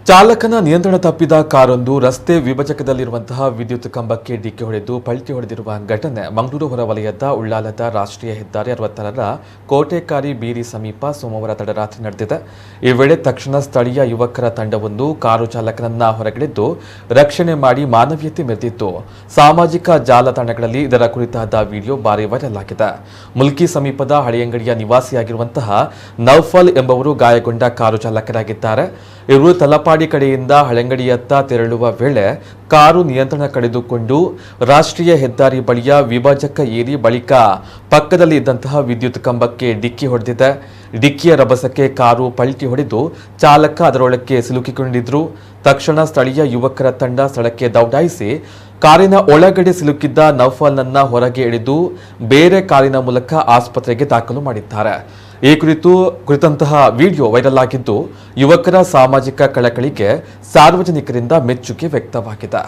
ಚಾಲಕನ ನಿಯಂತ್ರಣ ತಪ್ಪಿದ ಕಾರೊಂದು ರಸ್ತೆ ವಿಭಜಕದಲ್ಲಿರುವಂತಹ ವಿದ್ಯುತ್ ಕಂಬಕ್ಕೆ ಡಿಕ್ಕಿ ಹೊಡೆದು ಪಲ್ಟಿ ಹೊಡೆದಿರುವ ಘಟನೆ ಮಂಗಳೂರು ಹೊರವಲಯದ ಉಳ್ಳಾಲದ ರಾಷ್ಟ್ರೀಯ ಹೆದ್ದಾರಿ 60ರ ಕೋಟೆಕಾರಿ ಬೀರಿ ಸಮೀಪ ಸೋಮವಾರ ತಡರಾತ್ರಿ ನಡೆದಿದೆ. ಈ ವೇಳೆ ತಕ್ಷಣ ಸ್ಥಳೀಯ ಯುವಕರ ತಂಡವೊಂದು ಕಾರು ಚಾಲಕನನ್ನ ಹೊರಗಿಳಿದು ರಕ್ಷಣೆ ಮಾಡಿ ಮಾನವೀಯತೆ ಮೆರೆದಿತ್ತು. ಸಾಮಾಜಿಕ ಜಾಲತಾಣಗಳಲ್ಲಿ ಇದರ ಕುರಿತಾದ ವಿಡಿಯೋ ಭಾರಿ ವೈರಲ್ ಆಗಿದೆ. ಮುಲ್ಕಿ ಸಮೀಪದ ಹಳೆಯಂಗಡಿಯ ನಿವಾಸಿಯಾಗಿರುವಂತಹ ನೌಫಲ್ ಎಂಬುವರು ಗಾಯಗೊಂಡ ಕಾರು ಚಾಲಕರಾಗಿದ್ದಾರೆ. ಇವರು ತಲಪಾಡಿ ಕಡೆಯಿಂದ ಹಳೆಂಗಡಿಯತ್ತ ತೆರಳುವ ವೇಳೆ ಕಾರು ನಿಯಂತ್ರಣ ಕಳೆದುಕೊಂಡು ರಾಷ್ಟ್ರೀಯ ಹೆದ್ದಾರಿ ಬಳಿಯ ವಿಭಜಕ ಏರಿ ಬಳಿಕ ಪಕ್ಕದಲ್ಲಿ ಇದ್ದಂತಹ ವಿದ್ಯುತ್ ಕಂಬಕ್ಕೆ ಡಿಕ್ಕಿ ಹೊಡೆದಿದೆ. ಡಿಕ್ಕಿಯ ರಭಸಕ್ಕೆ ಕಾರು ಪಲ್ಟಿ ಹೊಡೆದು ಚಾಲಕ ಅದರೊಳಕ್ಕೆ ಸಿಲುಕಿಕೊಂಡಿದ್ರು. ತಕ್ಷಣ ಸ್ಥಳೀಯ ಯುವಕರ ತಂಡ ಸ್ಥಳಕ್ಕೆ ದೌಡಾಯಿಸಿ ಕಾರಿನ ಒಳಗಡೆ ಸಿಲುಕಿದ್ದ ನೌಫಲ್ನನ್ನ ಹೊರಗೆ ಎಳೆದು ಬೇರೆ ಕಾರಿನ ಮೂಲಕ ಆಸ್ಪತ್ರೆಗೆ ದಾಖಲು ಮಾಡಿದ್ದಾರೆ. ಈ ಕುರಿತಂತಹ ವಿಡಿಯೋ ವೈರಲ್ ಆಗಿದ್ದು ಯುವಕರ ಸಾಮಾಜಿಕ ಕಳಕಳಿಗೆ ಸಾರ್ವಜನಿಕರಿಂದ ಮೆಚ್ಚುಗೆ ವ್ಯಕ್ತವಾಗಿದೆ.